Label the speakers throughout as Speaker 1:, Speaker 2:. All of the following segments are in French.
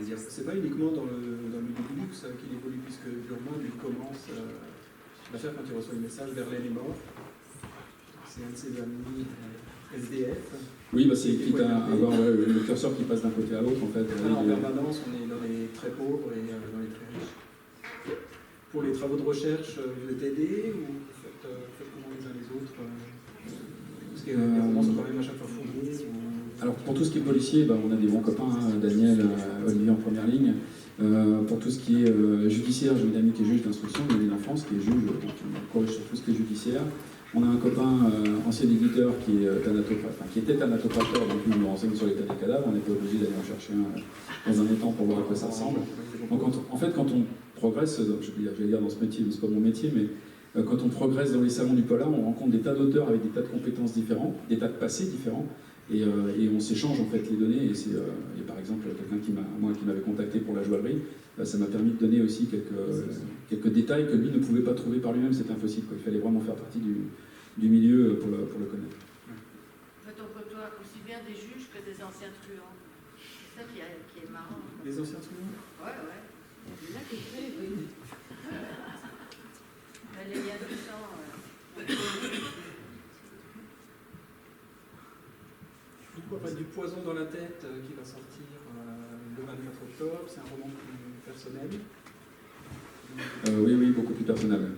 Speaker 1: dire, c'est pas uniquement dans le milieu du luxe qu'il évolue, puisque Burman, il commence à faire quand il reçoit le message, Verlaine est mort. C'est un de ses amis SDF.
Speaker 2: Oui, bah c'est quitte à avoir le curseur qui passe d'un côté à l'autre, en fait.
Speaker 1: En permanence, on est dans les très pauvres et dans les très riches. Pour les travaux de recherche, vous êtes aidés ou vous faites comment les uns les autres parce que les romans sont quand même à chaque fois fournis
Speaker 2: Alors, pour tout ce qui est policier, bah, on a des bons copains, hein, Daniel, Olivier en première ligne. Pour tout ce qui est judiciaire, j'ai une amie qui est juge d'instruction, une amie d'enfance qui est juge, donc on corrige sur tout ce qui est judiciaire. On a un copain, ancien éditeur, qui était thanatoprateur, donc il nous renseigne sur l'état des cadavres. On n'est pas obligé d'aller en chercher un dans un étang pour voir à quoi ça ressemble. Donc, en fait, quand on progresse, je vais dire dans ce métier, mais c'est pas mon métier, mais quand on progresse dans les salons du polar, on rencontre des tas d'auteurs avec des tas de compétences différentes, des tas de passés différents, et on s'échange en fait les données. Et par exemple, quelqu'un qui m'avait contacté pour la joaillerie, ça m'a permis de donner aussi quelques détails que lui ne pouvait pas trouver par lui-même. C'était impossible, quoi. Il fallait vraiment faire partie du milieu pour le connaître.
Speaker 3: En fait, on côtoie aussi bien des juges que des anciens truands. C'est ça qui est marrant.
Speaker 1: Les anciens truands?
Speaker 3: Ouais. Il y en a qui créent, oui. Il y a du sang.
Speaker 1: Du coup, après, Du poison dans la tête qui va sortir le 24 octobre, c'est un roman plus personnel.
Speaker 2: Oui, beaucoup plus personnel.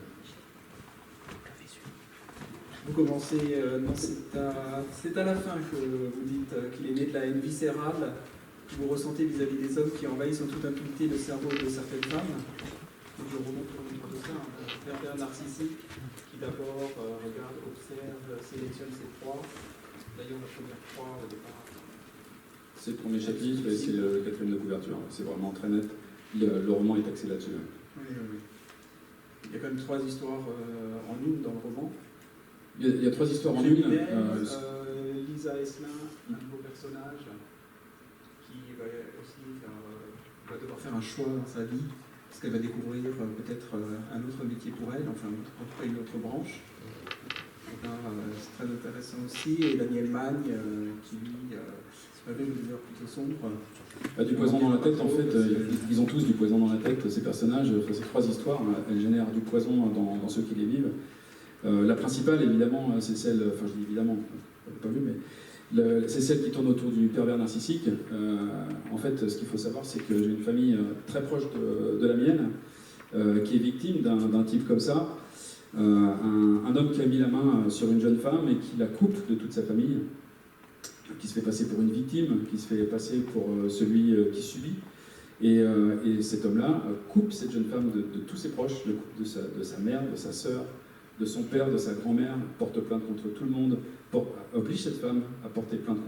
Speaker 1: Vous commencez, non, c'est à la fin que vous dites qu'il est né de la haine viscérale que vous ressentez vis-à-vis des hommes qui envahissent en toute impunité le cerveau de certaines femmes. Donc, le roman tourne autour de ça, un pervers narcissique qui d'abord regarde, observe, sélectionne ses proies. D'ailleurs, la première proie au départ.
Speaker 2: C'est le premier chapitre et c'est le quatrième de couverture. C'est vraiment très net. Le roman est axé là-dessus.
Speaker 1: Oui. Il y a quand même 3 histoires en une dans le roman.
Speaker 2: Il y a 3 histoires en une.
Speaker 1: Lisa Esselin, un nouveau personnage qui va aussi va devoir faire un choix dans sa vie, parce qu'elle va découvrir peut-être un autre métier pour elle, enfin en tout cas une autre branche. C'est très intéressant aussi. Et Daniel Magne, qui lui, avait une humeur plutôt sombre.
Speaker 2: Du poison dans la tête, en fait, ils ont tous du poison dans la tête, ces personnages. Ces 3 histoires, elles génèrent du poison dans ceux qui les vivent. La principale, évidemment, c'est celle, enfin je dis évidemment, vous n'avez pas vu, mais c'est celle qui tourne autour du pervers narcissique. En fait, ce qu'il faut savoir, c'est que j'ai une famille très proche de la mienne, qui est victime d'un type comme ça. Un homme qui a mis la main sur une jeune femme et qui la coupe de toute sa famille, qui se fait passer pour une victime, qui se fait passer pour celui qui subit. Et cet homme-là coupe cette jeune femme de tous ses proches, le coupe de sa mère, de sa sœur, de son père, de sa grand-mère, porte plainte contre tout le monde, oblige cette femme à porter plainte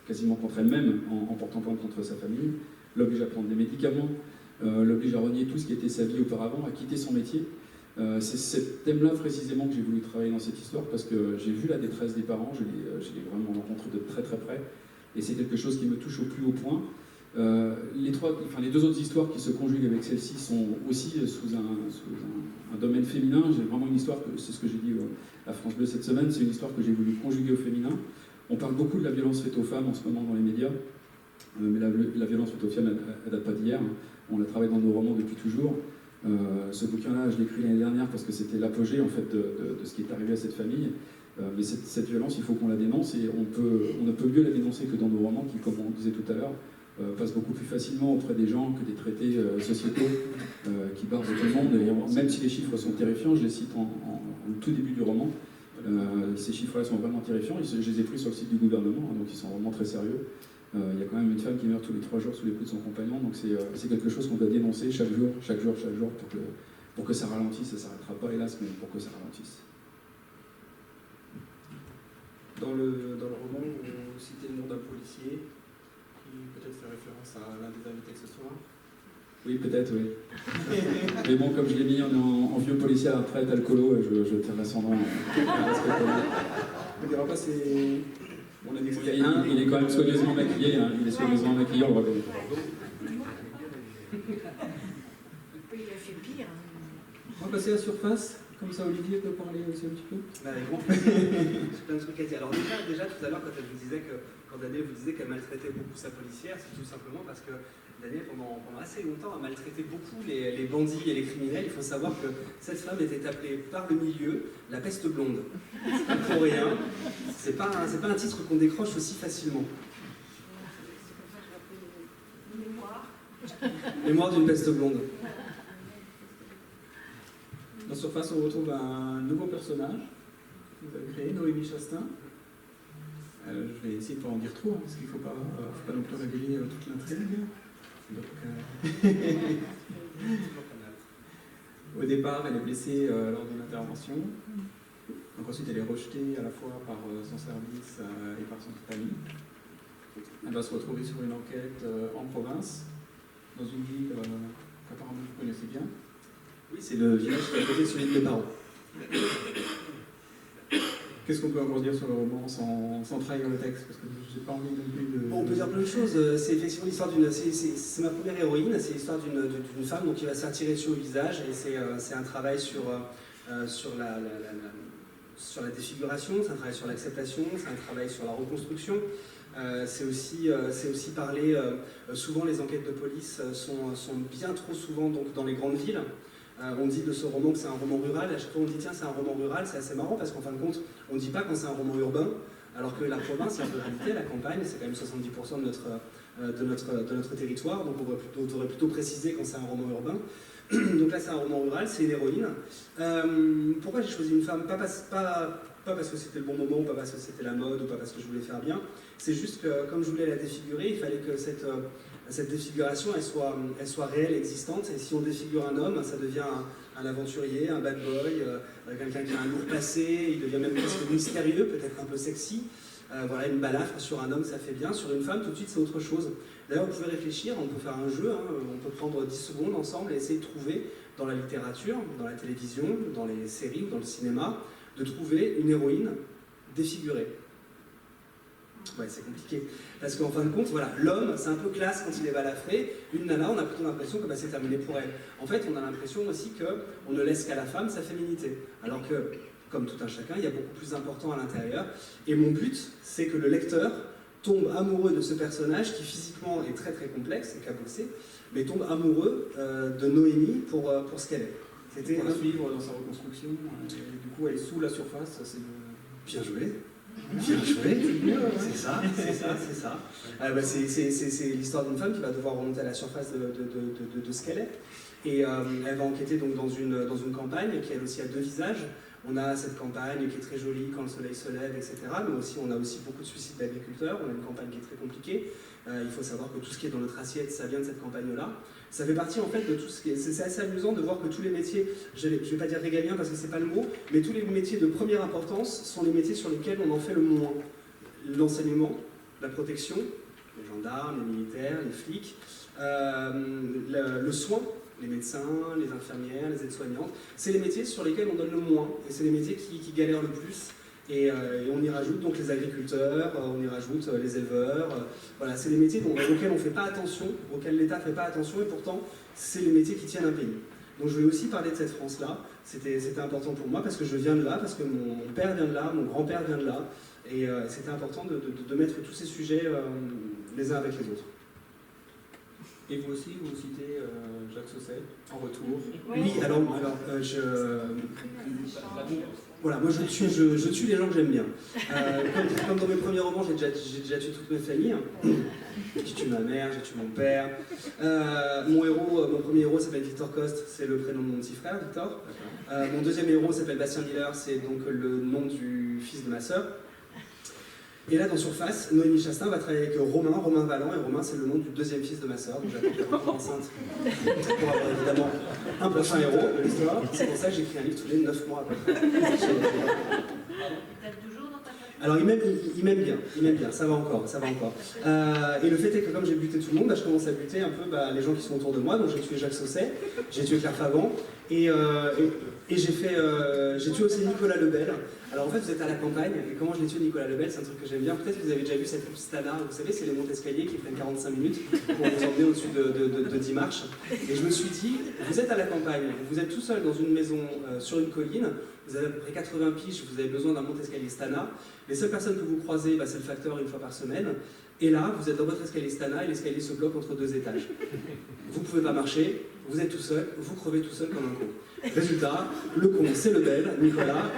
Speaker 2: quasiment contre elle-même en portant plainte contre sa famille, l'oblige à prendre des médicaments, l'oblige à renier tout ce qui était sa vie auparavant, à quitter son métier. C'est ce thème-là précisément que j'ai voulu travailler dans cette histoire parce que j'ai vu la détresse des parents, je l'ai vraiment rencontré de très très près et c'est quelque chose qui me touche au plus haut point. Les 2 autres histoires qui se conjuguent avec celle-ci sont aussi sous un domaine féminin. J'ai vraiment une histoire, c'est ce que j'ai dit à France Bleu cette semaine, c'est une histoire que j'ai voulu conjuguer au féminin. On parle beaucoup de la violence faite aux femmes en ce moment dans les médias, mais la violence faite aux femmes, elle date pas d'hier. On la travaille dans nos romans depuis toujours. Ce bouquin-là, je l'ai écrit l'année dernière parce que c'était l'apogée en fait de ce qui est arrivé à cette famille. Mais cette violence, il faut qu'on la dénonce et on ne peut mieux la dénoncer que dans nos romans qui, comme on disait tout à l'heure, passent beaucoup plus facilement auprès des gens que des traités sociétaux qui barbent tout le monde. Et même si les chiffres sont terrifiants, je les cite en tout début du roman, ces chiffres-là sont vraiment terrifiants. Je les ai pris sur le site du gouvernement, hein, donc ils sont vraiment très sérieux. Il y a quand même une femme qui meurt tous les 3 jours sous les coups de son compagnon, donc c'est quelque chose qu'on doit dénoncer chaque jour, pour que ça ralentisse. Ça ne s'arrêtera pas, hélas, mais pour que ça ralentisse.
Speaker 1: Dans le roman, vous citez le nom d'un policier qui peut-être fait référence à l'un des invités de ce soir.
Speaker 2: Oui, peut-être, oui. Mais bon, comme je l'ai mis en vieux policier à la retraite, alcoolo, je tairai son nom.
Speaker 1: On ne dira pas c'est... On a dit qu'il y a un...
Speaker 2: Il est quand même soigneusement maquillé, hein. Il est soigneusement maquillé, on le reconnaît.
Speaker 3: Il a fait pire.
Speaker 1: On va passer à la surface. Comme ça, Olivier peut parler aussi un petit peu.
Speaker 4: Avec grand plaisir. J'ai plein de trucs à dire. Alors déjà tout à l'heure, quand Daniel vous disait qu'elle maltraitait beaucoup sa policière, c'est tout simplement parce que Daniel, pendant assez longtemps, a maltraité beaucoup les bandits et les criminels. Il faut savoir que cette femme était appelée par le milieu la peste blonde. C'est pas pour rien. C'est pas un titre qu'on décroche aussi facilement. Mémoire d'une peste blonde.
Speaker 1: Dans Surface, on retrouve un nouveau personnage que vous avez créé, Noémie Chastain. Je vais essayer de ne pas en dire trop, hein, parce qu'il ne faut pas non plus révéler toute l'intrigue. Au départ, elle est blessée lors d'une intervention. Donc ensuite, elle est rejetée à la fois par son service et par son famille. Elle va se retrouver sur une enquête en province, dans une ville qu'apparemment vous connaissez bien.
Speaker 4: Oui, c'est le village qui est à côté de celui de mes parents.
Speaker 1: Qu'est-ce qu'on peut encore dire sur le roman sans trahir le texte? Parce que je n'ai pas envie non plus de...
Speaker 4: Bon, on peut dire plein de choses. C'est effectivement l'histoire d'une... C'est ma première héroïne, c'est l'histoire d'une femme donc, qui va se faire tirer dessus au visage. Et c'est un travail sur la défiguration, c'est un travail sur l'acceptation, c'est un travail sur la reconstruction. C'est aussi parler... souvent, les enquêtes de police sont bien trop souvent donc, dans les grandes villes. On dit de ce roman que c'est un roman rural, à chaque fois on dit tiens c'est un roman rural, c'est assez marrant parce qu'en fin de compte on ne dit pas quand c'est un roman urbain, alors que la province, la ruralité, la campagne, c'est quand même 70% de notre territoire, donc on devrait plutôt préciser quand c'est un roman urbain. Donc là c'est un roman rural, c'est une héroïne. Pourquoi j'ai choisi une femme? Pas parce que c'était le bon moment, pas parce que c'était la mode, ou pas parce que je voulais faire bien, c'est juste que comme je voulais la défigurer, il fallait que cette défiguration elle soit réelle, existante, et si on défigure un homme, ça devient un aventurier, un bad boy, quelqu'un qui a un lourd passé, il devient même presque mystérieux, peut-être un peu sexy. Voilà, une balafre sur un homme ça fait bien, sur une femme tout de suite c'est autre chose. D'ailleurs vous pouvez réfléchir, on peut faire un jeu, hein, on peut prendre 10 secondes ensemble et essayer de trouver dans la littérature, dans la télévision, dans les séries ou dans le cinéma, de trouver une héroïne défigurée. Ouais, c'est compliqué. Parce qu'en fin de compte, voilà, l'homme, c'est un peu classe quand il est balafré. Une nana, on a plutôt l'impression que c'est terminé pour elle. En fait, on a l'impression aussi qu'on ne laisse qu'à la femme sa féminité. Alors que, comme tout un chacun, il y a beaucoup plus important à l'intérieur. Et mon but, c'est que le lecteur tombe amoureux de ce personnage qui physiquement est très très complexe et cabossé, mais tombe amoureux de Noémie pour ce qu'elle est.
Speaker 1: C'était pour la suivre dans sa reconstruction. Et du coup, elle est sous la surface.
Speaker 4: Bien joué. Bien joué, c'est ça. C'est l'histoire d'une femme qui va devoir remonter à la surface de ce qu'elle est. Et elle va enquêter donc dans une campagne qui elle aussi a deux visages. On a cette campagne qui est très jolie quand le soleil se lève, etc. Mais aussi, on a aussi beaucoup de suicides d'agriculteurs. On a une campagne qui est très compliquée. Il faut savoir que tout ce qui est dans notre assiette, ça vient de cette campagne-là. Ça fait partie en fait de tout ce qui est... C'est assez amusant de voir que tous les métiers, je ne vais pas dire régaliens parce que c'est pas le mot, mais tous les métiers de première importance sont les métiers sur lesquels on en fait le moins. L'enseignement, la protection, les gendarmes, les militaires, les flics, le soin, les médecins, les infirmières, les aides-soignantes, c'est les métiers sur lesquels on donne le moins, et c'est les métiers qui galèrent le plus. Et on y rajoute donc les agriculteurs, on y rajoute les éleveurs. Voilà, c'est les métiers auxquels on ne fait pas attention, auxquels l'État ne fait pas attention, et pourtant, c'est les métiers qui tiennent un pays. Donc je voulais aussi parler de cette France-là. C'était important pour moi parce que je viens de là, parce que mon père vient de là, mon grand-père vient de là. Et c'était important de mettre tous ces sujets les uns avec les autres.
Speaker 1: Et vous aussi, vous citez Jacques Sausset en retour.
Speaker 4: Oui, alors voilà, moi je tue les gens que j'aime bien. Comme dans mes premiers romans, j'ai déjà tué toute ma famille. J'ai tué ma mère, j'ai tué mon père. Mon premier héros s'appelle Victor Coste, c'est le prénom de mon petit frère, Victor. Mon deuxième héros s'appelle Bastien Miller, c'est donc le nom du fils de ma sœur. Et là, dans Surface, Noémie Chastain va travailler avec Romain Valland, et Romain, c'est le nom du deuxième fils de ma sœur, donc j'attends qu'elle soit enceinte pour avoir évidemment un prochain héros de l'histoire. C'est pour ça que j'écris un livre tous les 9 mois à peu près.
Speaker 3: T'aimes toujours dans ta famille?
Speaker 4: Alors, il m'aime bien, ça va encore. Et le fait est que comme j'ai buté tout le monde, je commence à buter un peu les gens qui sont autour de moi, donc j'ai tué Jacques Sausset, j'ai tué Claire Favant, Et j'ai tué aussi Nicolas Lebel. Alors en fait, vous êtes à la campagne, et comment je l'ai tué Nicolas Lebel, c'est un truc que j'aime bien. Peut-être que vous avez déjà vu cette Stana, vous savez, c'est les montes escaliers qui prennent 45 minutes pour vous emmener au-dessus de 10 marches. Et je me suis dit, vous êtes à la campagne, vous êtes tout seul dans une maison sur une colline, vous avez à peu près 80 piges, vous avez besoin d'un monte-escalier Stana. Les seules personnes que vous croisez, c'est le facteur une fois par semaine. Et là, vous êtes dans votre escalier Stana et l'escalier se bloque entre 2 étages. Vous ne pouvez pas marcher, vous êtes tout seul, vous crevez tout seul comme un con. Résultat, le con, c'est Lebel, Nicolas,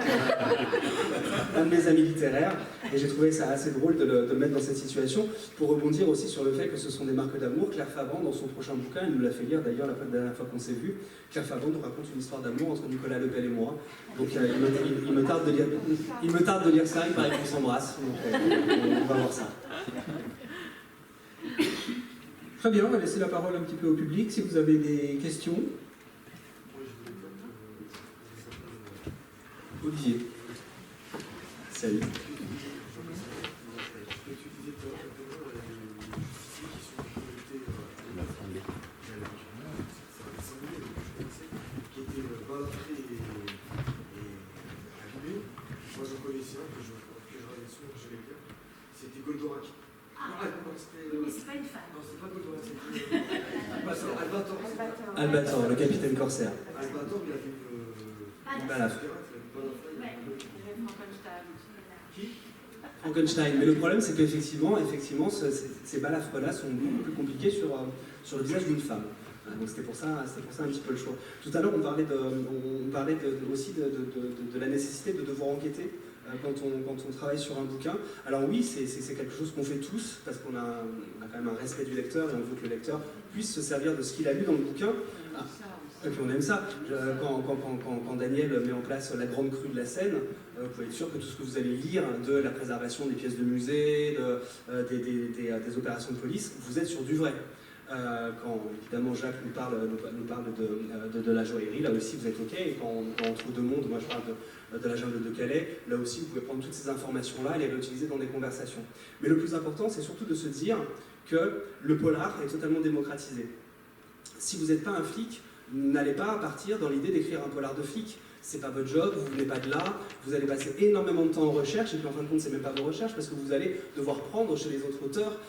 Speaker 4: un de mes amis littéraires, et j'ai trouvé ça assez drôle de le mettre dans cette situation, pour rebondir aussi sur le fait que ce sont des marques d'amour. Claire Favran, dans son prochain bouquin, elle nous l'a fait lire d'ailleurs la dernière fois qu'on s'est vu, Claire Favran nous raconte une histoire d'amour entre Nicolas Lebel et moi, donc il me tarde de lire ça, il paraît qu'on s'embrasse, donc on va voir ça.
Speaker 1: Très bien, on va laisser la parole un petit peu au public, si vous avez des questions. Olivier.
Speaker 4: Salut.
Speaker 5: Moi j'en connaissais un que je regardais souvent, je l'aimais bien. C'était Goldorak.
Speaker 3: Mais c'est pas une femme.
Speaker 5: Non, c'est pas Goldorak, c'est Albator.
Speaker 4: Albator, le capitaine corsaire.
Speaker 5: Albator, il avait une
Speaker 4: balafre.
Speaker 5: Qui
Speaker 4: Frankenstein. Mais le problème, c'est qu'effectivement, ces balafres-là sont beaucoup plus compliquées sur le visage d'une femme. Donc c'était pour ça un petit peu le choix. Tout à l'heure, on parlait aussi de la nécessité de devoir enquêter quand on travaille sur un bouquin. Alors oui, c'est quelque chose qu'on fait tous, parce qu'on a quand même un respect du lecteur, et on veut que le lecteur puisse se servir de ce qu'il a lu dans le bouquin. Et puis on aime ça. Quand Daniel met en place la grande crue de la Seine, vous pouvez être sûr que tout ce que vous allez lire de la préservation des pièces de musée, des opérations de police, vous êtes sur du vrai. Quand évidemment Jacques nous parle de la joaillerie, là aussi vous êtes OK. Et quand on trouve de monde, moi je parle de la jungle de Calais, là aussi vous pouvez prendre toutes ces informations-là et les réutiliser dans des conversations. Mais le plus important, c'est surtout de se dire que le polar est totalement démocratisé. Si vous n'êtes pas un flic, n'allez pas partir dans l'idée d'écrire un polar de flic. C'est pas votre job, vous venez pas de là, vous allez passer énormément de temps en recherche, et puis en fin de compte, c'est même pas vos recherches, parce que vous allez devoir prendre chez les autres auteurs.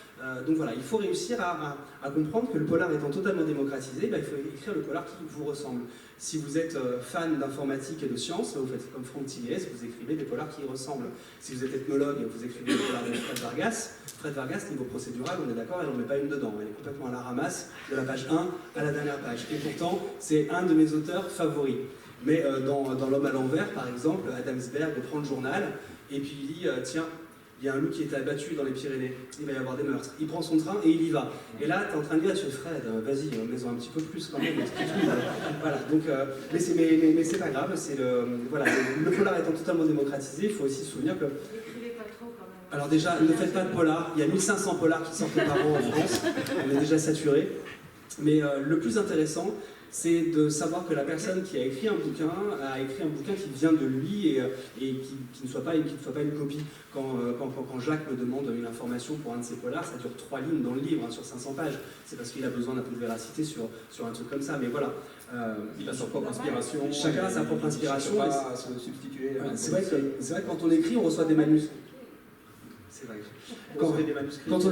Speaker 4: Donc voilà, il faut réussir à comprendre que le polar étant totalement démocratisé, il faut écrire le polar qui vous ressemble. Si vous êtes fan d'informatique et de sciences, vous faites comme Franck Tilliès, vous écrivez des polars qui y ressemblent. Si vous êtes ethnologue, vous écrivez des polars de Fred Vargas. Fred Vargas, niveau procédural, on est d'accord, elle n'en met pas une dedans. Elle est complètement à la ramasse, de la page 1 à la dernière page. Et pourtant, c'est un de mes auteurs favoris. Mais dans L'Homme à l'envers, par exemple, Adamsberg prend le journal et puis il dit tiens, il y a un loup qui a été abattu dans les Pyrénées, il va y avoir des meurtres. Il prend son train et il y va. Et là, tu es en train de dire, tu fais Fred, vas-y, mets-en un petit peu plus quand même. Voilà, donc, mais c'est pas grave, le polar étant totalement démocratisé, il faut aussi se souvenir que. Alors déjà, ne faites pas de polar, il y a 1500 polars qui sortent par an en France, on est déjà saturé. Mais le plus intéressant, c'est de savoir que la personne qui a écrit un bouquin a écrit un bouquin qui vient de lui et qui ne soit pas une copie. Quand Jacques me demande une information pour un de ses polars, ça dure 3 lignes dans le livre, sur 500 pages. C'est parce qu'il a besoin d'un peu de véracité sur un truc comme ça. Mais voilà.
Speaker 1: Il a sa propre inspiration.
Speaker 4: Chacun a sa propre inspiration.
Speaker 1: Il ne pas se substituer.
Speaker 4: C'est vrai que quand on écrit, on reçoit des manuscrits. C'est vrai. Quand on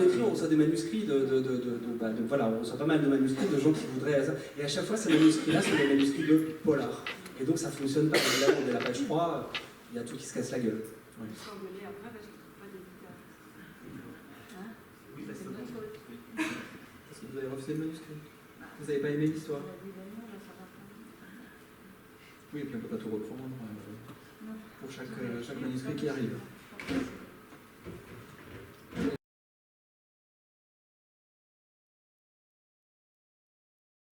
Speaker 4: écrit, on reçoit des manuscrits voilà, on reçoit pas mal de manuscrits de gens qui voudraient ça. Et à chaque fois, ces manuscrits-là sont des manuscrits de polar. Et donc ça ne fonctionne pas. Là, on est à la page 3, il y a tout qui se casse la gueule.
Speaker 3: Oui.
Speaker 1: Parce que vous avez refusé le manuscrit. Vous n'avez pas aimé l'histoire. Oui, et puis on ne peut pas tout reprendre pour chaque manuscrit qui arrive.